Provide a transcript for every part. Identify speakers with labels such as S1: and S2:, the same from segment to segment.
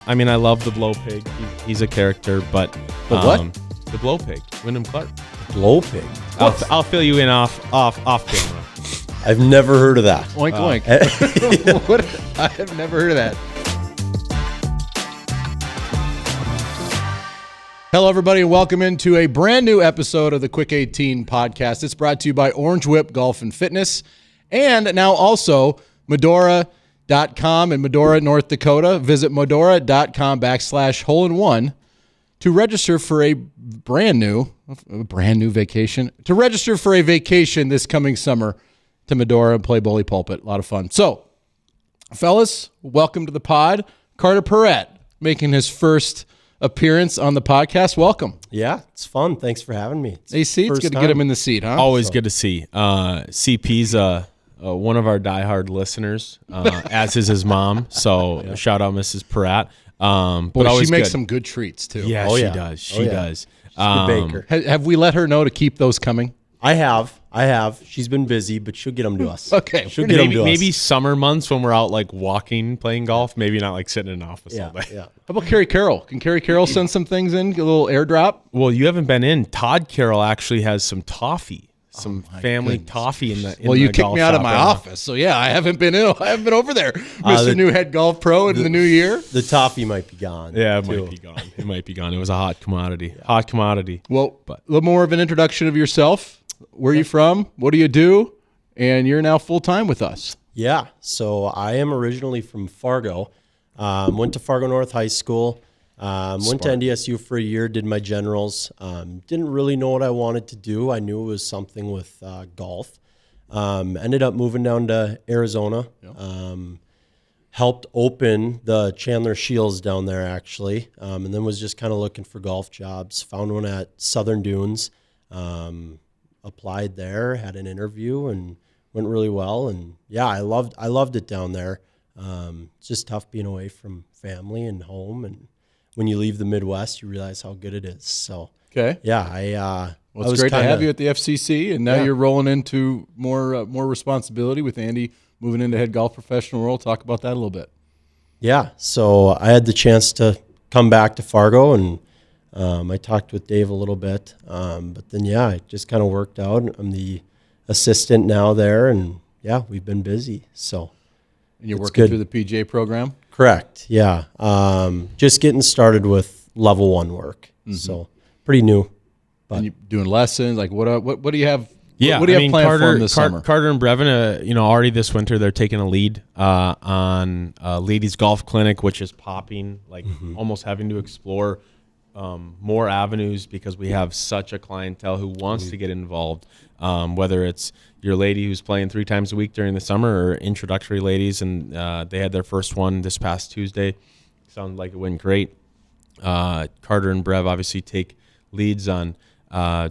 S1: I mean, I love the Blow Pig. He's a character, but
S2: The what?
S1: The Blow Pig, Wyndham Clark.
S2: Blow Pig.
S1: I'll fill you in off camera.
S2: I've never heard of that.
S3: Oink oink. What? I have never heard of that. Hello, everybody, and welcome into a brand new episode of the Quick 18 podcast. It's brought to you by Orange Whip Golf and Fitness, and now also Medora.com in Medora, North Dakota. Visit Medora.com/hole-in-one to register for a brand new vacation. To register for a vacation this coming summer to Medora and play Bully Pulpit. A lot of fun. So, fellas, welcome to the pod. Carter Peratt making his first appearance on the podcast. Welcome.
S2: Yeah, it's fun. Thanks for having me.
S3: AC, it's good to get him in the seat, huh?
S1: Always good to see. CP's one of our diehard listeners, as is his mom. So shout out Mrs. Peratt.
S3: Boy, she makes some good treats too.
S1: Yeah, she does. She does.
S2: She's a baker.
S3: Have we let her know to keep those coming?
S2: I have. She's been busy, but she'll get them to us.
S3: Okay.
S2: She'll get them to us.
S1: Maybe summer months when we're out like walking, playing golf. Maybe not like sitting in an office all day.
S2: Yeah.
S3: How about Carroll? Can Carroll send some things in? Get a little airdrop?
S1: Well, you haven't been in. Todd Carroll actually has some toffee, family toffee in the.
S3: Well, you kicked me out of my office, so yeah, I haven't been over there, Mr. New Head Golf Pro in the new year.
S2: The toffee might be gone.
S1: Yeah, it might be gone. It was a hot commodity. Hot commodity.
S3: Well, a little more of an introduction of yourself. Where are you from? What do you do? And you're now full-time with us.
S2: Yeah, so I am originally from Fargo. Went to Fargo North High School. Went to NDSU for a year, did my generals. Didn't really know what I wanted to do. I knew it was something with golf. Ended up moving down to Arizona. Yep. Helped open the Chandler Shields down there, actually. And then was just kind of looking for golf jobs. Found one at Southern Dunes. Applied there, had an interview, and went really well. And yeah, I loved it down there. It's just tough being away from family and home, and when you leave the Midwest, you realize how good it is. So
S3: okay,
S2: yeah,
S3: it's great to have you at the FCC, and now you're rolling into more responsibility with Andy moving into head golf professional role. Talk about that a little bit.
S2: Yeah, so I had the chance to come back to Fargo, and I talked with Dave a little bit, but then it just kind of worked out. I'm the assistant now there, and we've been busy. So,
S3: and you're working through the PGA program?
S2: Correct. Yeah, just getting started with level 1 work. Mm-hmm. So pretty new. But
S3: and you doing lessons? Like what do you have?
S1: Yeah,
S3: what do you have planned for them this summer?
S1: Carter and Brevin, already this winter they're taking a lead on ladies golf clinic, which is popping. Like almost having to explore more avenues because we have such a clientele who wants to get involved, whether it's your lady who's playing 3 times a week during the summer or introductory ladies, and they had their first one this past Tuesday. Sounded like it went great. Carter and Brev obviously take leads on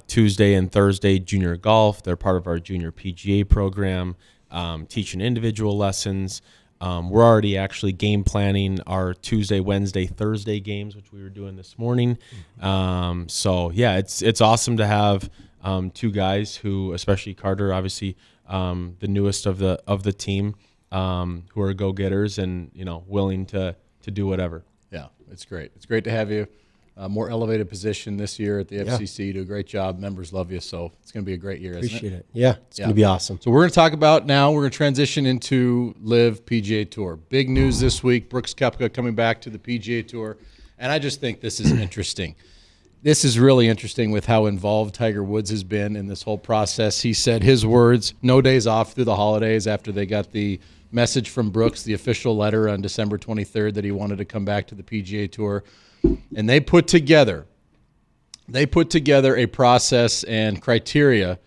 S1: Tuesday and Thursday junior golf. They're part of our junior PGA program, teaching individual lessons. We're already actually game planning our Tuesday, Wednesday, Thursday games, which we were doing this morning. So yeah, it's awesome to have 2 guys who, especially Carter, obviously the newest of the team, who are go-getters and willing to do whatever.
S3: Yeah, it's great. It's great to have you. More elevated position this year at the FCC. You do a great job. Members love you, so it's going to be a great year, isn't it?
S2: Appreciate it. Yeah, it's going to be awesome.
S3: So we're going to talk about now, we're going to transition into LIV PGA Tour. Big news this week, Brooks Koepka coming back to the PGA Tour, and I just think this is interesting. This is really interesting with how involved Tiger Woods has been in this whole process. He said his words, no days off through the holidays after they got the message from Brooks, the official letter on December 23rd that he wanted to come back to the PGA Tour. And they put together a process and criteria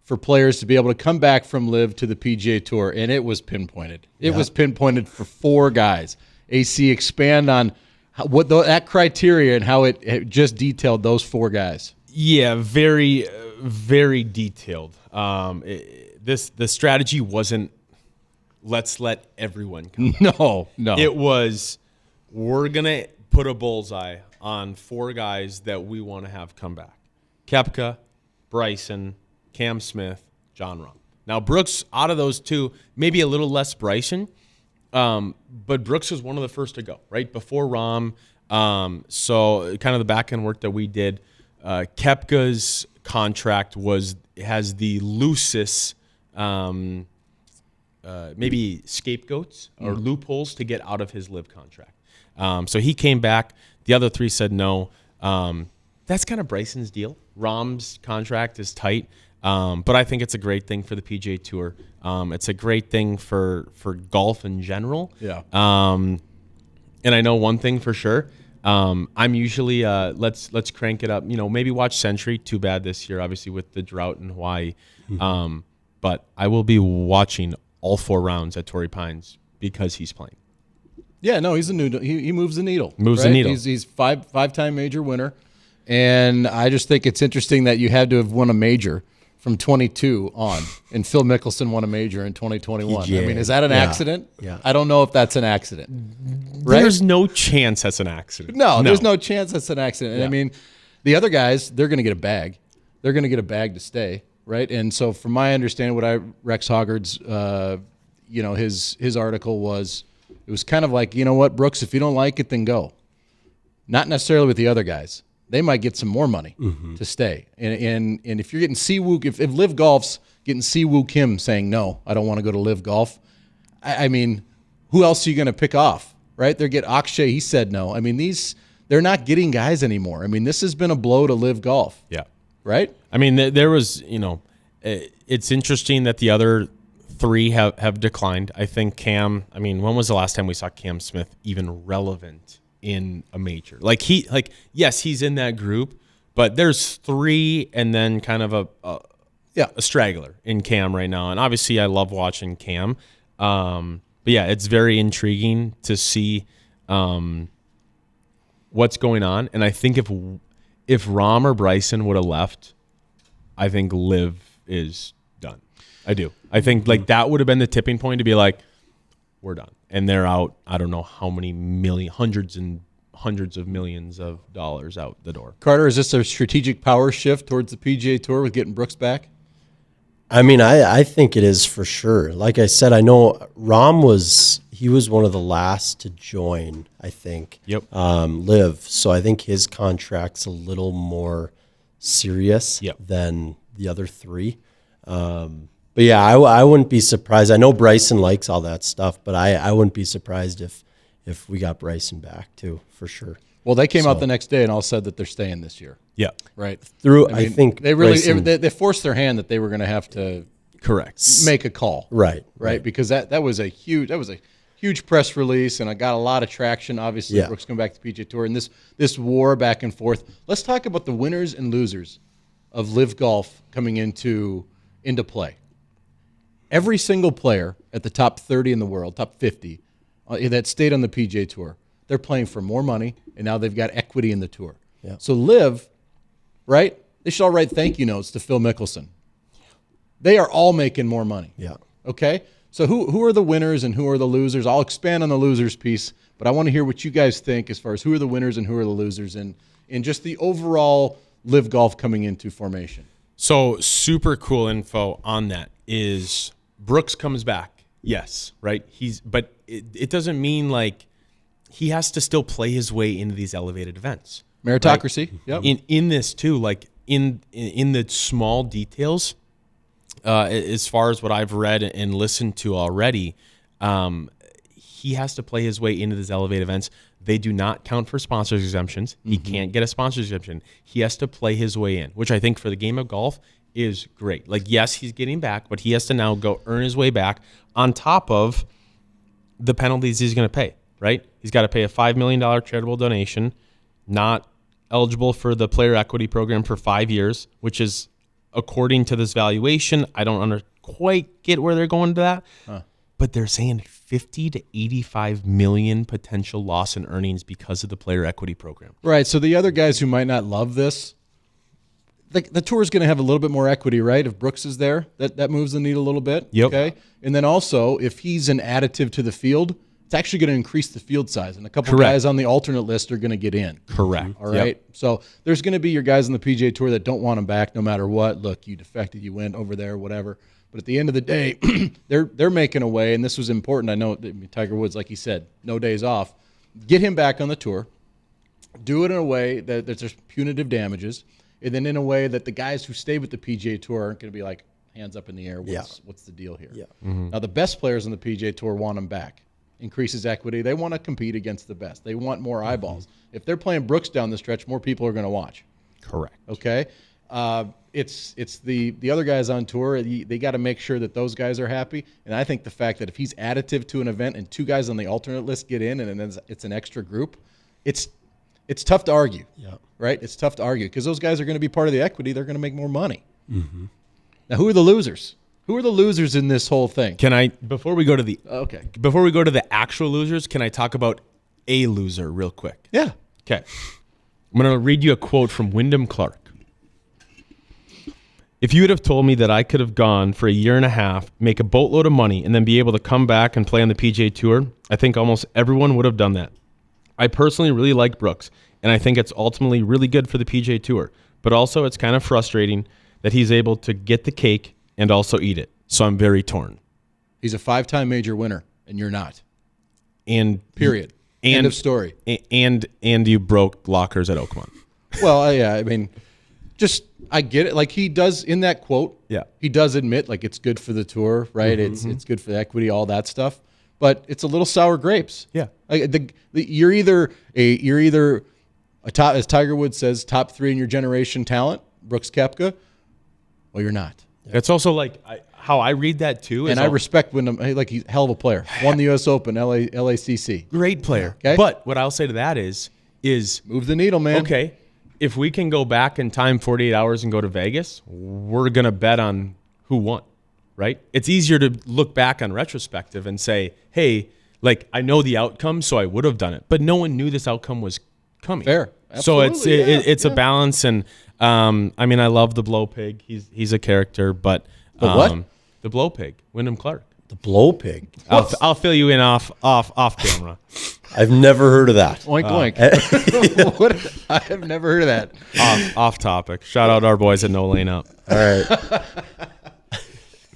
S3: for players to be able to come back from LIV to the PGA Tour, and it was pinpointed. It was pinpointed for 4 guys. AC, expand on that criteria and how it just detailed those 4 guys.
S1: Yeah, very, very detailed. The strategy wasn't let's let everyone come back.
S3: No.
S1: It was we're gonna put a bullseye on 4 guys that we want to have come back. Koepka, Bryson, Cam Smith, John Rahm. Now, Brooks, out of those 2, maybe a little less Bryson, But Brooks was one of the first to go, right? Before Rahm. So kind of the back end work that we did. Koepka's contract has the loosest maybe scapegoats or loopholes to get out of his LIV contract. So he came back. The other three said no. That's kind of Bryson's deal. Rahm's contract is tight, but I think it's a great thing for the PGA Tour. It's a great thing for golf in general.
S3: Yeah.
S1: And I know one thing for sure. I'm usually let's crank it up. Maybe watch Century. Too bad this year, obviously with the drought in Hawaii. But I will be watching all 4 rounds at Torrey Pines because he's playing.
S3: Yeah, no, he's a new. He moves the needle.
S1: Moves the needle.
S3: He's five-time major winner, and I just think it's interesting that you had to have won a major from 22 on, and Phil Mickelson won a major in 2021.
S2: PGA.
S3: I mean, is that an accident?
S2: Yeah.
S3: I don't know if that's an accident. Right?
S1: There's no chance that's an accident.
S3: No, there's no chance that's an accident. And
S1: Yeah.
S3: I mean, the other guys, they're going to get a bag. They're going to get a bag to stay, right? And so, from my understanding, Rex Hoggard's, his article was, it was kind of like, you know what, Brooks, if you don't like it, then go. Not necessarily with the other guys. They might get some more money to stay. And if you're getting Siwoo, if LIV Golf's getting Siwoo Kim saying, no, I don't want to go to LIV Golf, I mean, who else are you going to pick off, right? They get Akshay, he said no. I mean, they're not getting guys anymore. I mean, this has been a blow to LIV Golf.
S1: Yeah.
S3: Right?
S1: I mean, there was, it's interesting that the other 3 have declined. I think Cam, when was the last time we saw Cam Smith even relevant in a major? Yes, he's in that group, but there's 3 and then kind of a straggler in Cam right now. And obviously I love watching Cam. But yeah, it's very intriguing to see what's going on. And I think if Rahm or Bryson would have left, I think LIV is done. I do. I think that would have been the tipping point to be like, we're done. And they're out, I don't know how many hundreds and hundreds of millions of dollars out the door.
S3: Carter, is this a strategic power shift towards the PGA Tour with getting Brooks back?
S2: I think it is for sure. Like I said, I know Rahm was one of the last to join, I think.
S1: Yep.
S2: LIV. So I think his contract's a little more serious than the other 3. But yeah, I wouldn't be surprised. I know Bryson likes all that stuff, but I wouldn't be surprised if we got Bryson back too, for sure.
S3: Well, they came out the next day and all said that they're staying this year.
S1: Yeah.
S3: Right.
S2: I think
S3: they really
S2: Bryson,
S3: they forced their hand that they were going to have to make a call.
S2: Right.
S3: Because that was a huge press release, and I got a lot of traction. Obviously, Brooks coming back to the PGA Tour, and this war back and forth. Let's talk about the winners and losers of LIV Golf coming into play. Every single player at the top 30 in the world, top 50, that stayed on the PGA Tour, they're playing for more money, and now they've got equity in the tour.
S2: Yeah.
S3: So LIV, right? They should all write thank you notes to Phil Mickelson. They are all making more money.
S2: Yeah.
S3: Okay? So who are the winners and who are the losers? I'll expand on the losers piece, but I want to hear what you guys think as far as who are the winners and who are the losers in just the overall LIV Golf coming into formation.
S1: So super cool info on that is Brooks comes back. Yes, right? But it doesn't mean like he has to still play his way into these elevated events.
S3: Meritocracy.
S1: Right?
S3: Yep.
S1: In this too, like in the small details, as far as what I've read and listened to already, he has to play his way into these elevated events. They do not count for sponsors exemptions. He can't get a sponsors exemption. He has to play his way in, which I think for the game of golf is great. Like, yes, he's getting back, but he has to now go earn his way back on top of the penalties he's going to pay, right? He's got to pay a $5 million charitable donation, not eligible for the player equity program for 5 years, which is, according to this valuation, I don't quite get where they're going to that. But they're saying 50 to 85 million potential loss in earnings because of the player equity program.
S3: Right. So the other guys who might not love this, the tour is going to have a little bit more equity, right? If Brooks is there, that moves the needle a little bit.
S1: Yep.
S3: Okay. And then also, if he's an additive to the field, it's actually going to increase the field size, and a couple guys on the alternate list are going to get in.
S1: Correct.
S3: All right. Yep. So there's going to be your guys on the PGA Tour that don't want him back no matter what. Look, you defected, you went over there, whatever. But at the end of the day, they're making a way, and this was important. I know Tiger Woods, like he said, no days off. Get him back on the tour. Do it in a way that there's punitive damages, and then in a way that the guys who stay with the PGA Tour aren't going to be like, hands up in the air, what's the deal here?
S2: Yeah.
S3: Now, the best players on the PGA Tour want them back. Increases equity. They want to compete against the best. They want more eyeballs. If they're playing Brooks down the stretch, more people are going to watch.
S1: Correct.
S3: Okay? It's the other guys on tour. They got to make sure that those guys are happy. And I think the fact that if he's additive to an event and 2 guys on the alternate list get in and then it's an extra group, it's tough to argue.
S2: Yeah.
S3: Right? It's tough to argue because those guys are going to be part of the equity. They're going to make more money. Now, who are the losers? Who are the losers in this whole thing?
S1: Before we go to the actual losers, can I talk about a loser real quick?
S3: Yeah.
S1: Okay. I'm going to read you a quote from Wyndham Clark. If you would have told me that I could have gone for a year and a half, make a boatload of money, and then be able to come back and play on the PGA Tour, I think almost everyone would have done that. I personally really like Brooks, and I think it's ultimately really good for the PGA Tour. But also it's kind of frustrating that he's able to get the cake and also eat it. So I'm very torn.
S3: He's a 5-time major winner, and you're not.
S1: And
S3: period. End of story.
S1: And you broke lockers at Oakmont.
S3: Well, yeah, I mean, I get it. Like he does in that quote.
S1: Yeah.
S3: He does admit like it's good for the tour, right? It's good for the equity, all that stuff. But it's a little sour grapes.
S1: Yeah.
S3: Like you're either a top, as Tiger Woods says, top 3 in your generation talent, Brooks Koepka, or you're not.
S1: It's also like how I read that too.
S3: And I respect Wyndham. Like he's a hell of a player. Won the U.S. Open, LACC.
S1: Great player.
S3: Okay.
S1: But what I'll say to that is
S3: move the needle, man.
S1: Okay, if we can go back in time 48 hours and go to Vegas, we're gonna bet on who won, right? It's easier to look back on retrospective and say, hey, like I know the outcome, so I would have done it. But no one knew this outcome was coming.
S3: Fair.
S1: So
S3: Absolutely.
S1: it's a balance, and I mean I love the blow pig. He's a character, but
S3: what?
S1: The blow pig, Wyndham Clark.
S2: The blow pig.
S1: I'll fill you in off camera.
S2: I've never heard of that.
S3: Oink oink. What? I have never heard of that.
S1: Off topic. Shout out our boys at No Lane Up.
S2: All right.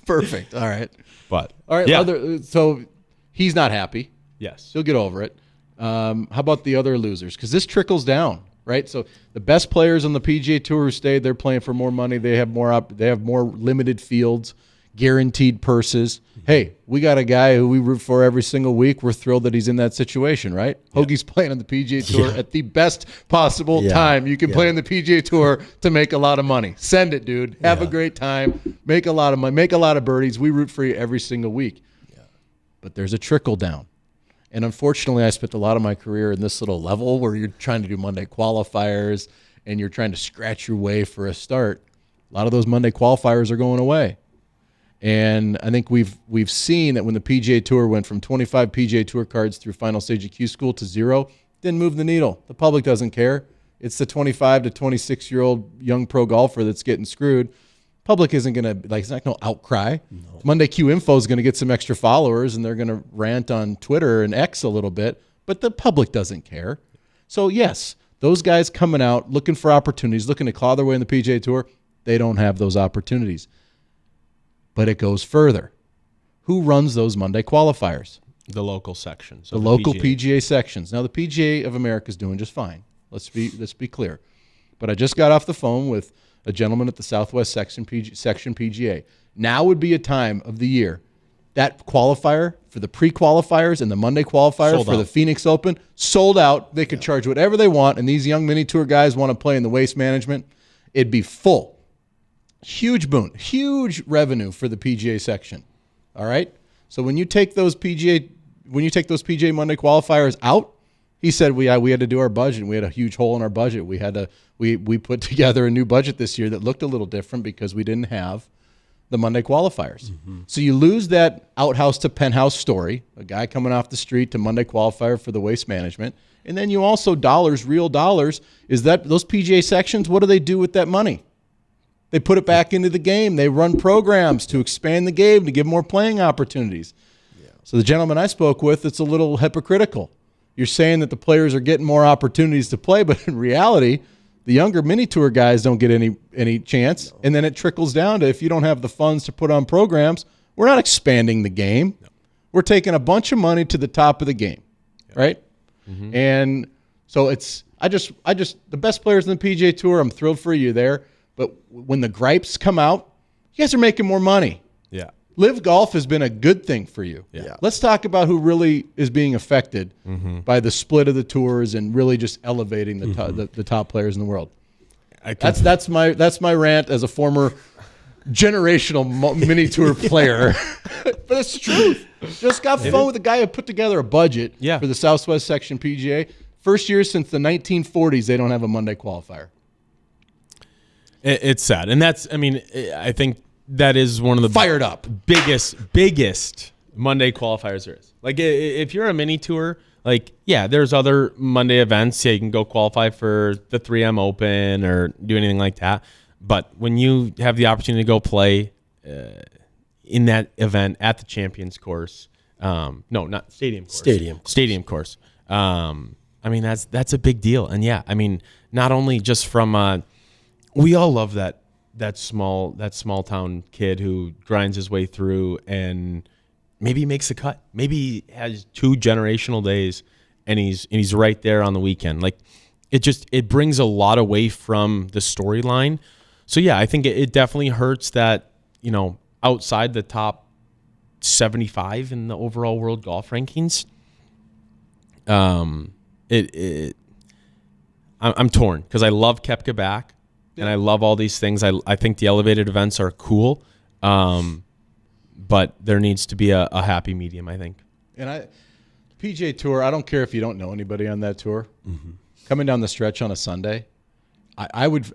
S3: Perfect. All right.
S1: But
S3: all right.
S1: yeah.
S3: So he's not happy.
S1: Yes.
S3: He'll get over it. How about the other losers? Because this trickles down, right? So the best players on the PGA Tour who stayed, they're playing for more money. They have more limited fields, guaranteed purses. Hey, we got a guy who we root for every single week. We're thrilled that he's in that situation, right? Yeah. Hoagie's playing on the PGA Tour at the best possible time you can play on the PGA Tour to make a lot of money. Send it, dude. Have a great time. Make a lot of money. Make a lot of birdies. We root for you every single week. Yeah. But there's a trickle down. And unfortunately, I spent a lot of my career in this little level where you're trying to do Monday qualifiers and you're trying to scratch your way for a start. A lot of those Monday qualifiers are going away. And I think we've seen that when the PGA Tour went from 25 PGA Tour cards through final stage of Q School to 0, didn't move the needle. The public doesn't care. It's the 25 to 26-year-old young pro golfer that's getting screwed. Public isn't going to, it's not going to outcry. No. Monday Q Info is going to get some extra followers, and they're going to rant on Twitter and X a little bit, but the public doesn't care. So, yes, those guys coming out, looking for opportunities, looking to claw their way in the PGA Tour, they don't have those opportunities. But it goes further. Who runs those Monday qualifiers?
S1: The local sections.
S3: The local PGA sections. Now, the PGA of America is doing just fine. Let's be clear. But I just got off the phone with a gentleman at the Southwest Section PGA. Now would be a time of the year. That qualifier for the pre-qualifiers and the Monday qualifier for the Phoenix Open, sold out. They could charge whatever they want, and these young mini tour guys want to play in the waste management. It'd be full. Huge boon. Huge revenue for the PGA section. All right? So when you take those PGA Monday qualifiers out, he said we had to do our budget. We had a huge hole in our budget. We put together a new budget this year that looked a little different because we didn't have the Monday qualifiers. Mm-hmm. So you lose that outhouse to penthouse story, a guy coming off the street to Monday qualifier for the waste management. And then you also real dollars, is that those PGA sections, what do they do with that money? They put it back into the game. They run programs to expand the game, to give more playing opportunities. Yeah. So the gentleman I spoke with, it's a little hypocritical. You're saying that the players are getting more opportunities to play, but in reality, The younger mini tour guys don't get any chance, and then it trickles down to if you don't have the funds to put on programs, we're not expanding the game. No. We're taking a bunch of money to the top of the game, right? Mm-hmm. And so I just the best players in the PGA Tour, I'm thrilled for you there. But when the gripes come out, you guys are making more money.
S1: Yeah.
S3: Live Golf has been a good thing for you.
S1: Yeah.
S3: Let's talk about who really is being affected by the split of the tours and really just elevating the top players in the world. That's my rant as a former generational mini tour player. But it's the truth. Just got phone with a guy who put together a budget for the Southwest Section PGA. First year since the 1940s, they don't have a Monday qualifier.
S1: It's sad, and I think that is one of the
S3: fired up
S1: biggest Monday qualifiers there is. Like, if you're a mini tour, like, yeah, there's other Monday events. Yeah, you can go qualify for the 3M Open or do anything like that. But when you have the opportunity to go play in that event at the Champions Course, no, not Stadium Course. Stadium Course. That's a big deal. And yeah, not only just from we all love that small town kid who grinds his way through and maybe makes a cut. Maybe has 2 generational days and he's right there on the weekend. Like, it brings a lot away from the storyline. So yeah, I think it definitely hurts that, outside the top 75 in the overall world golf rankings. I'm torn because I love Koepka back. And I love all these things. I think the elevated events are cool, but there needs to be a happy medium, I think.
S3: And PGA Tour, I don't care if you don't know anybody on that tour. Mm-hmm. Coming down the stretch on a Sunday, I would,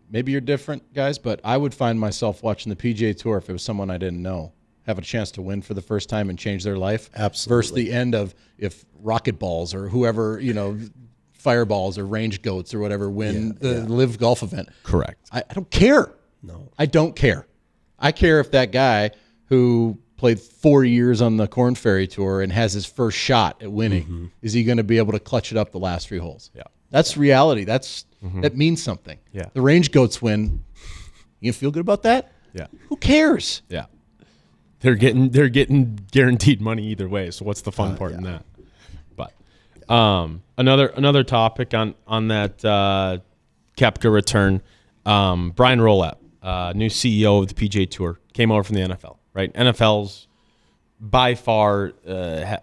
S3: maybe you're different, guys, but I would find myself watching the PGA Tour if it was someone I didn't know, have a chance to win for the first time and change their life.
S2: Absolutely.
S3: Versus the end of if Rocket Balls or whoever, Fireballs or Range Goats or whatever win the Live Golf event.
S1: Correct.
S3: I don't care.
S2: No.
S3: I don't care. I care if that guy who played 4 years on the Korn Ferry Tour and has his first shot at winning, is he going to be able to clutch it up the last 3 holes?
S1: Yeah.
S3: That's reality. That means something.
S1: Yeah.
S3: The Range Goats win. You feel good about that?
S1: Yeah.
S3: Who cares?
S1: Yeah. They're getting guaranteed money either way. So what's the fun part in that? Another topic on that Koepka return. Brian Rolap, new CEO of the PGA Tour, came over from the NFL. Right, NFL's by far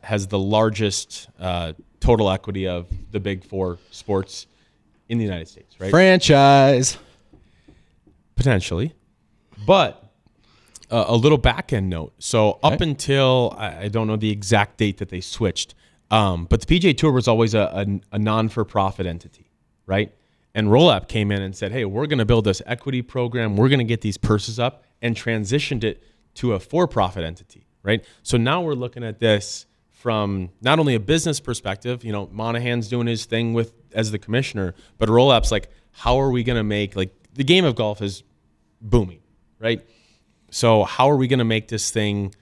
S1: has the largest total equity of the big 4 sports in the United States. Right,
S3: franchise
S1: potentially, but a little back end note. So up until I don't know the exact date that they switched. But the PGA Tour was always a non-for-profit entity, right? And Rolap came in and said, hey, we're going to build this equity program. We're going to get these purses up, and transitioned it to a for-profit entity, right? So now we're looking at this from not only a business perspective, Monahan's doing his thing as the commissioner, but Rolap's like, how are we going to make, the game of golf is booming, right? So how are we going to make this thing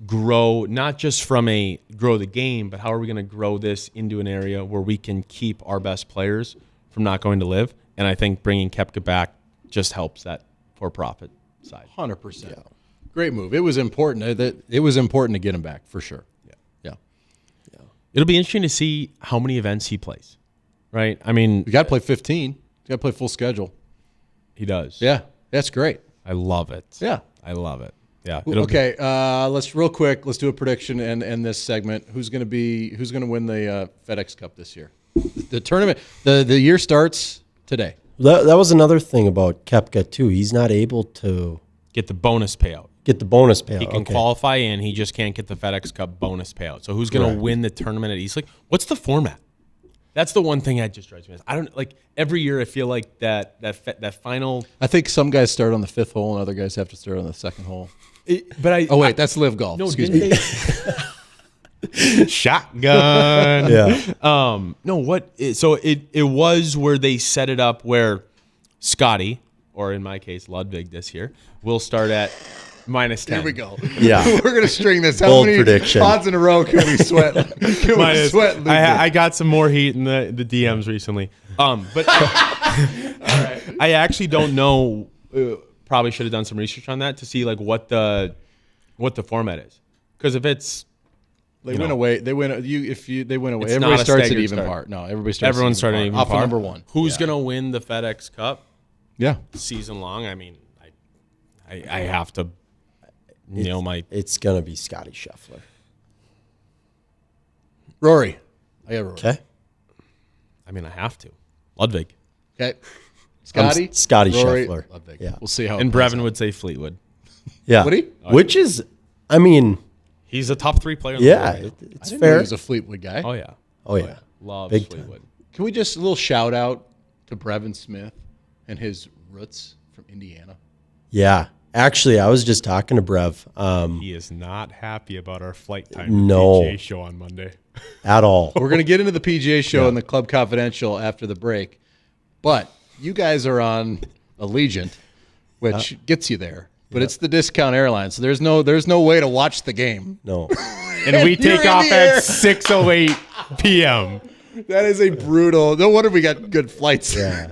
S1: grow, not just from grow the game, but how are we going to grow this into an area where we can keep our best players from not going to Live? And I think bringing Koepka back just helps that for-profit side.
S3: 100%. Yeah. Great move. It was important. It was important to get him back for sure. Yeah.
S1: It'll be interesting to see how many events he plays, right? We
S3: got to play 15. You got to play full schedule.
S1: He does.
S3: Yeah, that's great.
S1: I love it.
S3: Yeah.
S1: I love it. Yeah.
S3: Okay. Let's do a prediction and end this segment. Who's going to win the FedEx Cup this year? The tournament. The year starts today.
S2: That was another thing about Koepka too. He's not able to
S1: get the bonus payout.
S2: He can
S1: qualify in. He just can't get the FedEx Cup bonus payout. So who's going to win the tournament at Eastlake? What's the format? That's the one thing that just drives me. I don't every year. I feel like that final.
S3: I think some guys start on the 5th hole and other guys have to start on the 2nd hole. That's Live Golf.
S1: No,
S3: excuse me.
S1: Shotgun.
S2: Yeah.
S1: No. What? So it was where they set it up where Scotty, or in my case Ludwig this year, will start at Minus 10.
S3: Here we go.
S2: Yeah.
S3: We're going to string this. How
S2: Bold
S3: many
S2: prediction.
S3: pods in a row can we sweat?
S1: I got some more heat in the DMs recently. But I actually don't know. Probably should have done some research on that to see like what the format is. Because if it's
S3: They win away. They win. They win away.
S1: It's
S3: Everybody
S1: not a
S3: starts at
S1: staggered
S3: even
S1: start.
S3: par. No, everybody starts.
S1: everyone's
S3: at
S1: starting
S3: even
S1: even
S3: par. Off
S1: par.
S3: of number one.
S1: Who's gonna win the FedEx Cup
S3: Yeah.
S1: season long? I mean, I have to nail my.
S2: It's going to be Scotty Scheffler.
S3: Rory. I got Rory.
S2: Okay.
S1: I mean, I have to. Ludwig
S3: Okay. Scotty.
S2: Scotty
S3: Rory,
S2: Scheffler.
S3: Ludwig.
S2: Yeah.
S3: We'll see how.
S1: and
S3: it plays
S1: Brevin
S3: out.
S1: would say Fleetwood.
S2: Yeah.
S3: Would he?
S2: Which is, I mean,
S1: He's a top 3 player. In
S2: yeah,
S1: the world.
S2: it's
S3: I didn't know
S2: fair.
S3: he was a Fleetwood guy.
S1: Oh yeah.
S2: Oh, yeah.
S1: Loves
S2: Big time.
S1: Fleetwood.
S3: Can we just a little shout out to Brevin Smith and his roots from Indiana?
S2: Yeah. Actually, I was just talking to Brev
S1: He is not happy about our flight time.
S2: No.
S1: PGA show on Monday.
S2: at all.
S3: We're going to get into the PGA show and the Club Confidential after the break. But you guys are on Allegiant, which gets you there. But it's the discount airline, so there's no way to watch the game.
S2: No.
S1: And we
S3: You're
S1: take
S3: in
S1: off
S3: the air.
S1: at 6:08 p.m.
S3: That is a brutal. No wonder we got good flights.
S2: Yeah.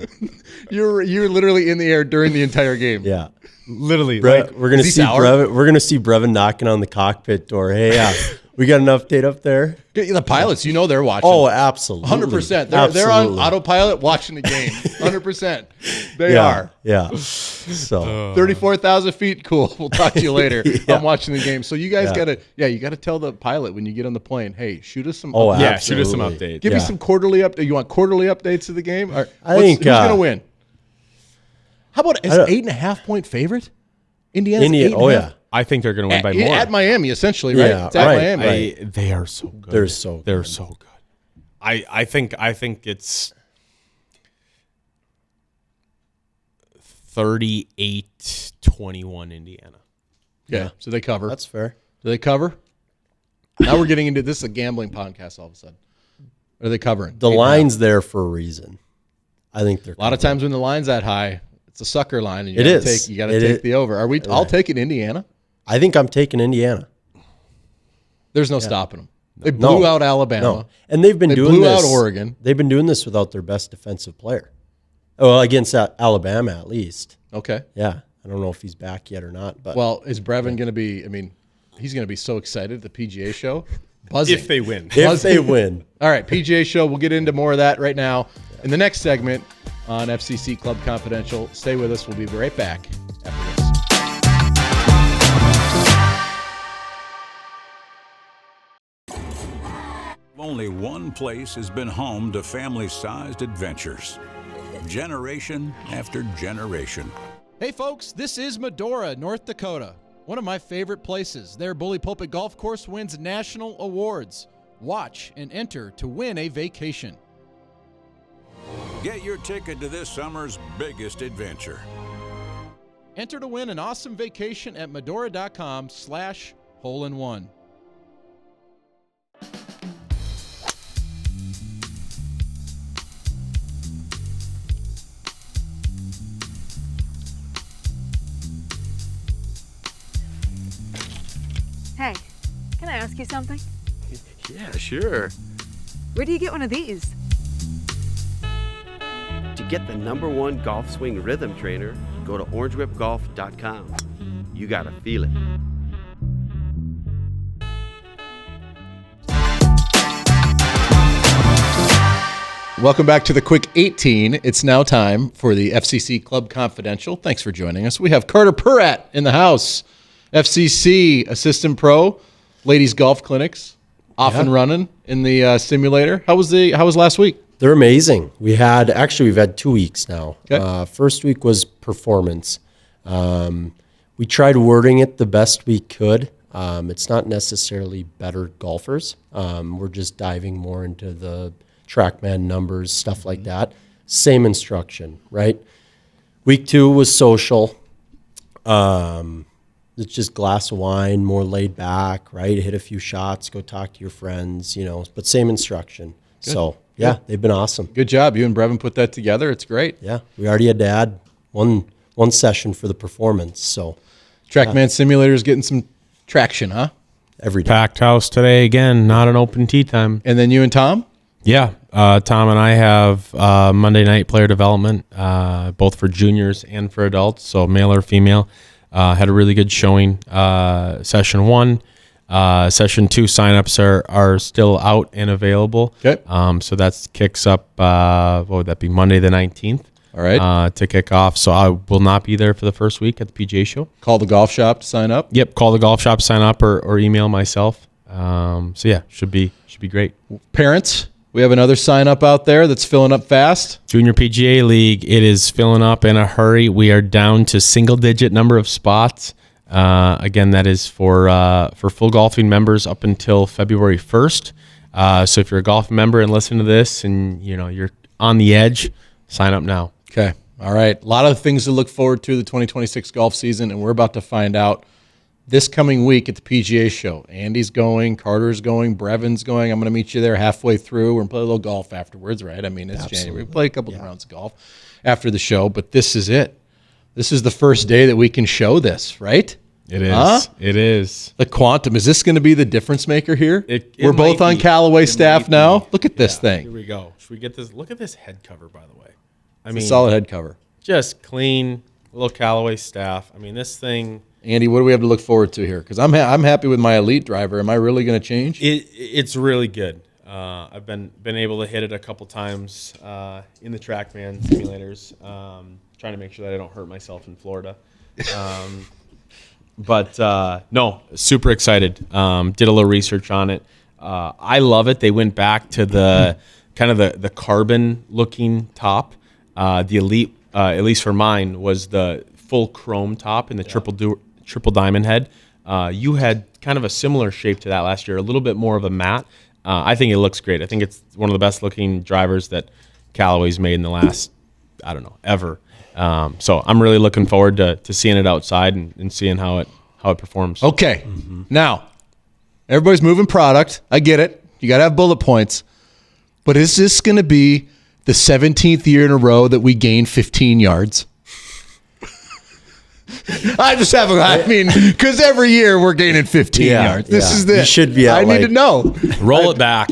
S3: You're literally in the air during the entire game.
S2: Yeah.
S1: Literally,
S2: We're gonna
S3: is he
S2: see
S3: sour?
S2: Brevin. We're gonna see Brevin knocking on the cockpit door. Hey, we got an update up there.
S3: The pilots, they're watching.
S2: Oh, absolutely.
S3: 100%. They're on autopilot watching the game. 100%. They are.
S2: Yeah. So
S3: 34,000 feet. Cool. We'll talk to you later.
S2: Yeah.
S3: I'm watching the game. So you guys
S2: Yeah.
S3: you gotta tell the pilot when you get on the plane, hey, shoot us some.
S2: Oh,
S3: updates.
S1: yeah, shoot us some
S2: absolutely.
S1: updates.
S3: Give me
S2: Yeah.
S3: some quarterly update. You want quarterly updates of the game? Or
S2: I think,
S3: who's gonna win? How about is
S2: don't-
S3: 8.5 point favorite? Indiana's
S2: Indiana.
S3: 8.5?
S2: Oh yeah.
S1: I think they're going to win by more.
S3: At Miami, essentially, right?
S2: Yeah,
S3: It's at
S2: right,
S3: Miami.
S2: right.
S1: They are so good.
S2: They're so
S1: They're
S2: good.
S1: so good. I think it's 38-21 Indiana.
S3: Yeah. So they cover.
S2: That's fair.
S3: Do they cover? Now we're getting into this is a gambling podcast all of a sudden. Are they covering?
S2: The
S3: 8.5.
S2: line's there for a reason. I think they're
S3: A lot of times when the line's that high, it's a sucker line, and you
S2: It
S3: gotta
S2: is.
S3: you got to
S2: It
S3: take
S2: is.
S3: the over. I'll take it Indiana.
S2: I think I'm taking Indiana.
S3: There's no stopping them. They blew out Alabama.
S2: No. And they've been
S3: They
S2: doing
S3: blew
S2: this.
S3: out Oregon.
S2: They've been doing this without their best defensive player. Well, against Alabama at least.
S3: Okay.
S2: Yeah. I don't know if he's back yet or not, but
S3: Well, is Brevin going to be? I mean, he's going to be so excited at the PGA show, buzzing.
S1: If they win.
S2: if they win.
S3: All right, PGA show. We'll get into more of that right now in the next segment on FCC Club Confidential. Stay with us. We'll be right back after this.
S4: Only one place has been home to family-sized adventures. Generation after generation.
S3: Hey folks, this is Medora, North Dakota. One of my favorite places. Their Bully Pulpit Golf Course wins national awards. Watch and enter to win a vacation.
S4: Get your ticket to this summer's biggest adventure.
S3: Enter to win an awesome vacation at Medora.com/hole-in-one.
S5: Hey, can I ask you something?
S6: Yeah, sure.
S5: Where do you get one of these?
S6: To get the #1 golf swing rhythm trainer, go to orangewhipgolf.com. You gotta feel it.
S3: Welcome back to the Quick 18. It's now time for the FCC Club Confidential. Thanks for joining us. We have Carter Peratt in the house. FCC Assistant Pro, Ladies Golf Clinics, off and running in the simulator. How was last week?
S2: They're amazing. We've had 2 weeks now.
S3: Okay.
S2: First week was performance. We tried wording it the best we could. It's not necessarily better golfers. We're just diving more into the TrackMan numbers, stuff like that. Same instruction, right? Week 2 was social. It's just glass of wine, more laid back, right? Hit a few shots, go talk to your friends, but same instruction.
S3: Good.
S2: So, yeah, they've been awesome.
S3: Good job. You and Brevin put that together. It's great.
S2: Yeah, we already had to add one session for the performance. So,
S3: TrackMan Simulator is getting some traction, huh?
S2: Every day.
S1: Packed house today again. Not an open tee time.
S3: And then you and Tom?
S1: Yeah, Tom and I have Monday night player development, both for juniors and for adults, so male or female. Had a really good showing. Session 1, session 2 signups are still out and available.
S3: Okay.
S1: So that kicks up. What would that be? Monday the 19th.
S3: All right.
S1: To kick off. So I will not be there for the first week at the PGA show.
S3: Call the golf shop to sign up.
S1: Yep. Call the golf shop, sign up, or email myself. So yeah, should be great.
S3: Parents, we have another sign up out there that's filling up fast.
S1: Junior PGA League, it is filling up in a hurry. We are down to single-digit number of spots. Again, that is for full golfing members up until February 1st. So if you're a golf member and listen to this and you're on the edge, sign up now.
S3: Okay. All right. A lot of things to look forward to the 2026 golf season, and we're about to find out this coming week at the PGA show. Andy's going, Carter's going, Brevin's going. I'm going to meet you there halfway through. We're going to play a little golf afterwards, right? I mean, it's January. We play a couple of rounds of golf after the show, but this is it. This is the first day that we can show this, right?
S1: It is.
S3: Huh?
S1: It is.
S3: The Quantum. Is this going to be the difference maker here? We're both
S1: might
S3: on
S1: be.
S3: Callaway
S1: It
S3: staff
S1: might
S3: now.
S1: be.
S3: Look at this
S1: Here
S3: thing.
S1: we go. Should we get this? Look at this head cover, by the way. I
S3: It's a solid head cover.
S1: just clean, little Callaway staff. I mean, this thing.
S3: Andy, what do we have to look forward to here? Because I'm happy with my Elite driver. Am I really going to change?
S1: It's really good. I've been able to hit it a couple times in the TrackMan simulators, trying to make sure that I don't hurt myself in Florida. But no, super excited. Did a little research on it. I love it. They went back to the kind of the carbon looking top. The Elite, at least for mine, was the full chrome top and the triple diamond head. You had kind of a similar shape to that last year, a little bit more of a matte. I think it looks great. I think it's one of the best looking drivers that Callaway's made in the last, I don't know, ever. So I'm really looking forward to seeing it outside and seeing how it performs.
S3: Okay. Now, everybody's moving product. I get it. You got to have bullet points. But is this going to be the 17th year in a row that we gain 15 yards? I just have because every year we're gaining 15 yards. This is this.
S2: You should be
S3: I need to know.
S1: Roll it back.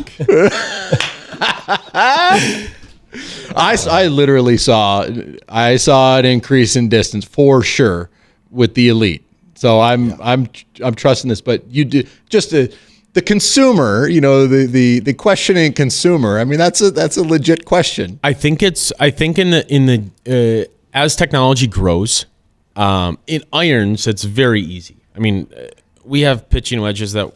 S3: I literally saw an increase in distance for sure with the Elite. So I'm trusting this, but you do just the consumer, the questioning consumer. I mean, that's a legit question.
S1: I think in the as technology grows, in irons it's very easy. I mean, we have pitching wedges that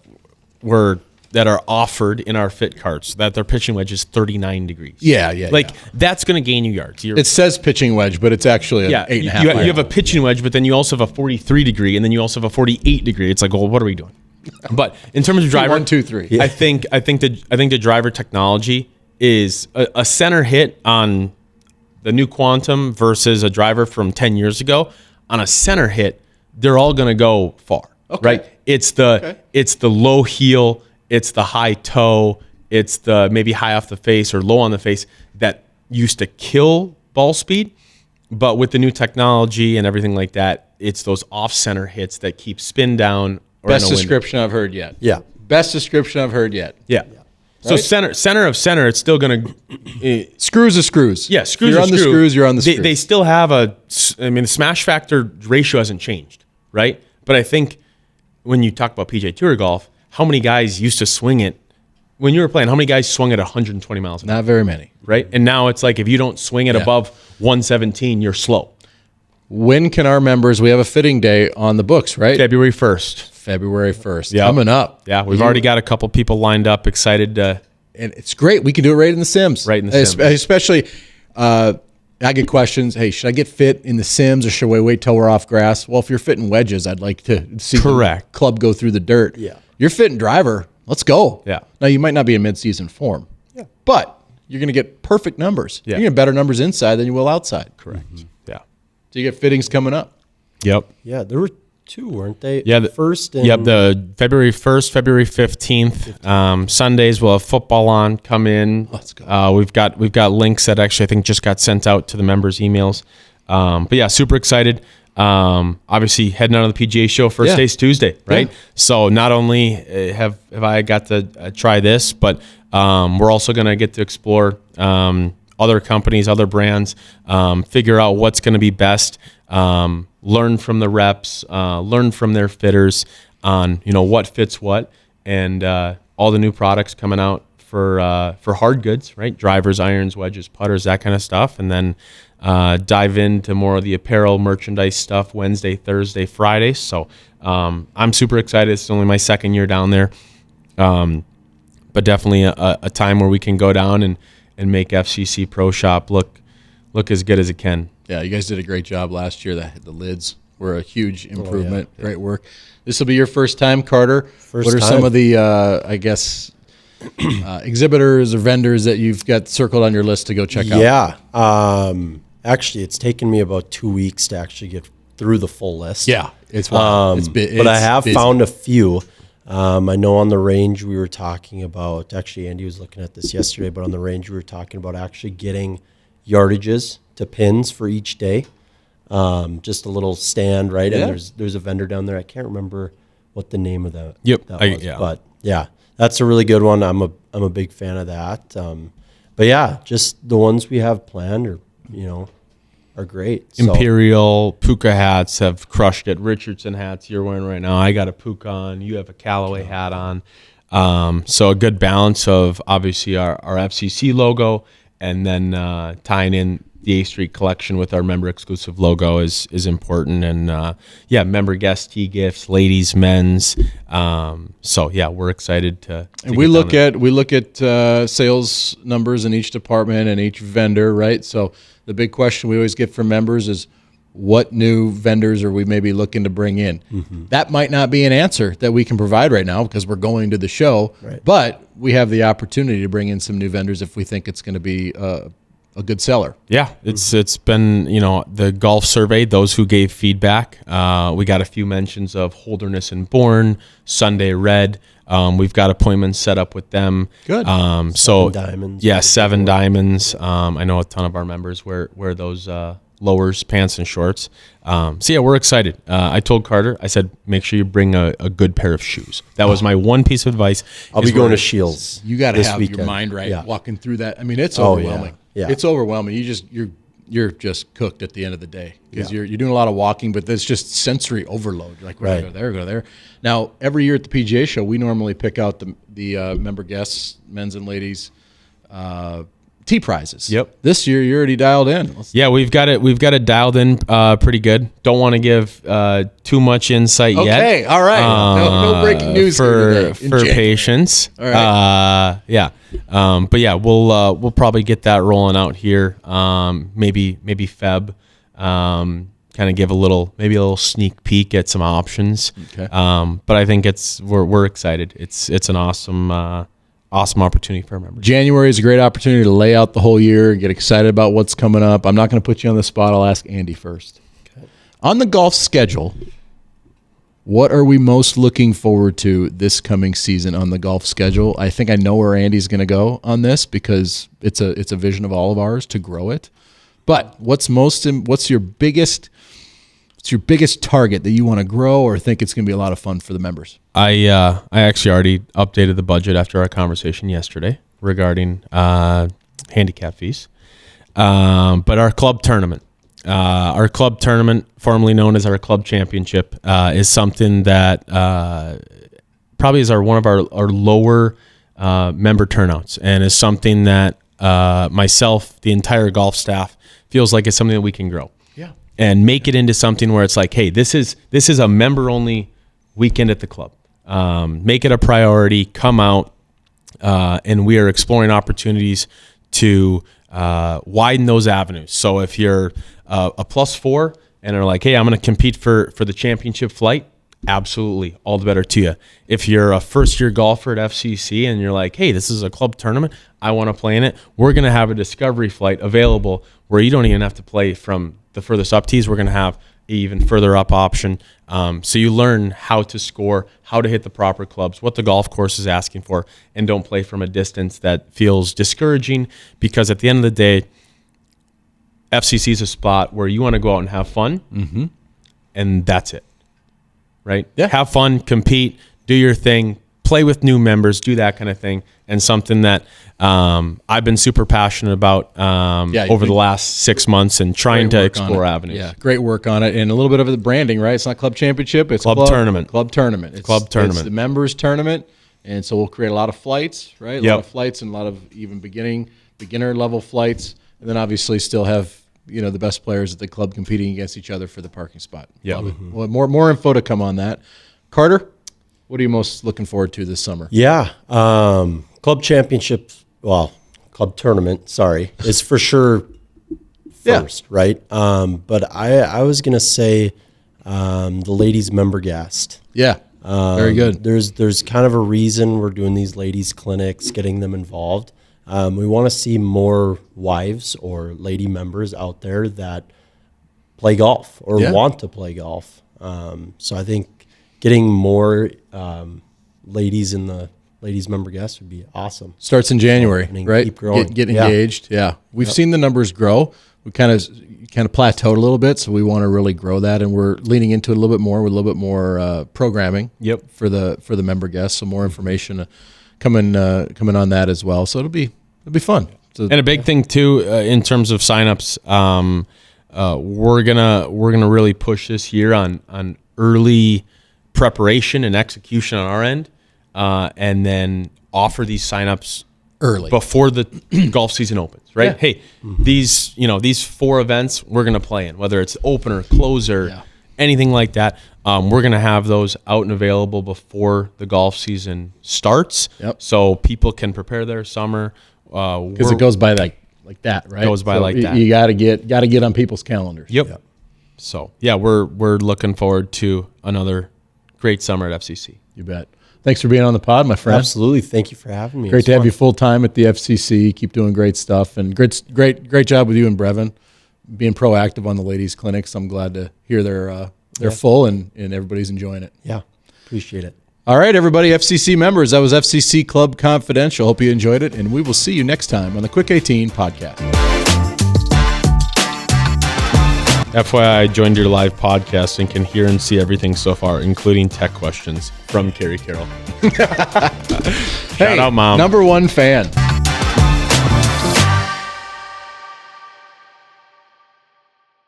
S1: are offered in our fit carts that their pitching wedge is 39 degrees.
S3: Yeah.
S1: That's going to gain you yards.
S3: It says pitching wedge, but it's actually an 8.5.
S1: You have a pitching wedge, but then you also have a 43 degree, and then you also have a 48 degree. It's like, well, what are we doing? But in terms of driver,
S3: 1, 2, 3.
S1: I think the driver technology is a center hit on the new Quantum versus a driver from 10 years ago. On a center hit, they're all going to go far, right? It's the low heel, it's the high toe, it's the maybe high off the face or low on the face that used to kill ball speed. But with the new technology and everything like that, it's those off-center hits that keep spin down.
S3: Best description I've heard yet.
S2: Yeah.
S3: Best description I've heard yet.
S1: Yeah. So
S3: Right?
S1: center of center, it's still going to
S3: Screws are screws.
S1: Yeah, screws
S3: You're
S1: are
S3: on the
S1: screw.
S3: screws. You're on the screws.
S1: They still have the smash factor ratio hasn't changed, right? But I think when you talk about PGA Tour golf, how many guys used to swing it when you were playing? How many guys swung at 120 miles an hour?
S3: Not very many.
S1: Right? And now it's like if you don't swing it above 117, you're slow.
S3: When can our members? We have a fitting day on the books, right?
S1: February 1st.
S3: February 1st.
S1: Yep.
S3: Coming up.
S1: Yeah, we've already got a couple people lined up, excited to.
S3: And it's great. We can do it right in the Sims.
S1: Right in the Sims.
S3: Especially, I get questions. Hey, should I get fit in the Sims or should we wait till we're off grass? Well, if you're fitting wedges, I'd like to see
S1: Correct.
S3: the club go through the dirt.
S2: Yeah.
S3: You're fitting driver. Let's go.
S1: Yeah.
S3: Now, you might not be in mid-season form. Yeah. But you're going to get perfect numbers.
S1: Yeah.
S3: You're going to get better numbers inside than you will outside.
S1: Correct. Yeah.
S3: So you get fittings coming up.
S1: Yep.
S2: Yeah, there were two, weren't they?
S1: Yeah,
S2: first and
S1: the February 1st, February 15th. Sundays we'll have football on. Come in.
S3: Let's go.
S1: We've got links that actually I think just got sent out to the members' emails. But yeah, super excited. Obviously, heading out of the PGA show, first day's Tuesday, right?
S3: Yeah.
S1: So not only have I got to try this, but we're also going to get to explore other companies, other brands, figure out what's going to be best, learn from the reps, learn from their fitters on what fits what, and all the new products coming out for hard goods, right? Drivers, irons, wedges, putters, that kind of stuff, and then dive into more of the apparel merchandise stuff Wednesday, Thursday, Friday. So I'm super excited. It's only my second year down there, but definitely a time where we can go down and make FCC Pro Shop look as good as it can.
S3: Yeah, you guys did a great job last year. The lids were a huge improvement. Great work. This will be your first time, Carter. What are some of the, exhibitors or vendors that you've got circled on your list to go check out?
S2: Yeah. Actually, it's taken me about 2 weeks to actually get through the full list.
S3: Yeah, it's wild.
S2: But I have found a few. I know on the range we were talking about, actually Andy was looking at this yesterday, but on the range we were talking about actually getting yardages to pins for each day. Just a little stand, right?
S3: Yeah.
S2: And there's a vendor down there. I can't remember what the name of that.
S1: Yep.
S2: That was. But yeah, that's a really good one. I'm a big fan of that. But yeah, just the ones we have planned are great. So,
S1: Imperial Puka hats have crushed it. Richardson hats you're wearing right now. I got a Puka on. You have a Callaway hat on. So a good balance of obviously our FCC logo, and then tying in the A Street collection with our member exclusive logo is important. And member guest tee gifts, ladies, men's. So yeah, we're excited to
S3: and we look at sales numbers in each department and each vendor, right? So the big question we always get from members is, what new vendors are we maybe looking to bring in? Mm-hmm. That might not be an answer that we can provide right now because we're going to the show,
S2: right.
S3: But we have the opportunity to bring in some new vendors if we think it's going to be a good seller.
S1: Yeah, it's been, the golf survey, those who gave feedback. We got a few mentions of Holderness and Bourne, Sunday Red. We've got appointments set up with them.
S3: Good.
S2: Seven Diamonds.
S1: Yeah, Seven Diamonds. I know a ton of our members wear those lowers, pants, and shorts. So yeah, we're excited. I told Carter, I said, make sure you bring a good pair of shoes. That was my one piece of advice.
S2: I'll be going to Shields.
S3: You got to have
S2: weekend.
S3: your mind right walking through that. I mean, it's
S2: Oh,
S3: overwhelming.
S2: yeah.
S3: It's overwhelming. You're just cooked at the end of the day because you're doing a lot of walking, but there's just sensory overload. You're like, we're
S2: Right.
S3: gonna go there. Now, every year at the PGA show, we normally pick out the member guests, men's and ladies, tee prizes.
S1: Yep.
S3: This year, you're already dialed in.
S1: Yeah, we've got it dialed in pretty good. Don't want to give too much insight yet.
S3: Okay, all right. No breaking news here today.
S1: For patience.
S3: All right.
S1: But yeah, we'll probably get that rolling out here. Maybe Feb. Kind of give a little sneak peek at some options.
S3: Okay.
S1: But I think we're excited. It's an awesome opportunity for our members.
S3: January is a great opportunity to lay out the whole year and get excited about what's coming up. I'm not going to put you on the spot. I'll ask Andy first. Okay. On the golf schedule, what are we most looking forward to this coming season on the golf schedule? I think I know where Andy's going to go on this because it's a vision of all of ours to grow it. But what's your biggest target that you want to grow or think it's going to be a lot of fun for the members?
S1: I actually already updated the budget after our conversation yesterday regarding handicap fees. But our club tournament, formerly known as our club championship, is something that probably is one of our lower member turnouts, and is something that myself, the entire golf staff, feels like it's something that we can grow.
S3: Yeah.
S1: And make it into something where it's like, hey, this is a member-only weekend at the club. Make it a priority. Come out, and we are exploring opportunities to widen those avenues. So if you're a +4 and are like, hey, I'm going to compete for the championship flight, absolutely, all the better to you. If you're a first-year golfer at FCC and you're like, hey, this is a club tournament, I want to play in it, we're going to have a discovery flight available where you don't even have to play from the furthest up tees. We're going to have an even further up option. So you learn how to score, how to hit the proper clubs, what the golf course is asking for, and don't play from a distance that feels discouraging, because at the end of the day, FCC is a spot where you want to go out and have fun.
S3: Mm-hmm.
S1: and that's it. Right?
S3: Yeah.
S1: Have fun, compete, do your thing, play with new members, do that kind of thing. And something that I've been super passionate about over the last 6 months and trying to explore avenues.
S3: Yeah, great work on it. And a little bit of the branding, right? It's not club championship. It's
S1: club tournament.
S3: Club tournament. It's
S1: club tournament.
S3: It's the members tournament. And so we'll create a lot of flights, right? A lot of flights and a lot of even beginner level flights. And then obviously still have, the best players at the club competing against each other for the parking spot.
S1: Yeah.
S3: Love it. Well, more info to come on that. Carter, what are you most looking forward to this summer?
S2: Yeah. Club championship, club tournament, is for sure first, right? But I was going to say the ladies member guest.
S3: Yeah. Very good.
S2: There's kind of a reason we're doing these ladies clinics, getting them involved. We want to see more wives or lady members out there that play golf or want to play golf. So I think getting more ladies in the ladies member guests would be awesome.
S3: Starts in January, right?
S2: Keep growing.
S3: Get engaged. Yeah. We've seen the numbers grow. We kind of plateaued a little bit, so we want to really grow that, and we're leaning into it a little bit more with a little bit more programming. For the member guests, so more information coming on that as well. So it'll be fun. So,
S1: and a big thing too in terms of signups, we're gonna really push this year on early preparation and execution on our end, and then offer these signups
S3: early
S1: before the golf season opens, right? Hey, these 4 events we're gonna play in, whether it's opener, closer, anything like that. We're gonna have those out and available before the golf season starts, so people can prepare their summer.
S3: Because it goes by like that, right?
S1: Goes by like that.
S3: You gotta get on people's calendars.
S1: Yep. So we're looking forward to another great summer at FCC.
S3: You bet. Thanks for being on the pod, my friend.
S2: Absolutely. Thank you for having me.
S3: Great to have you full time at the FCC. Keep doing great stuff, and great job with you and Brevin being proactive on the ladies' clinics. I'm glad to hear they're full and everybody's enjoying it.
S2: Yeah, appreciate it.
S3: All right, everybody, FCC members, that was FCC Club Confidential. Hope you enjoyed it, and we will see you next time on the Quick 18 podcast.
S1: FYI, I joined your live podcast and can hear and see everything so far, including tech questions from Carrie Carroll. Shout out, Mom.
S3: #1 fan.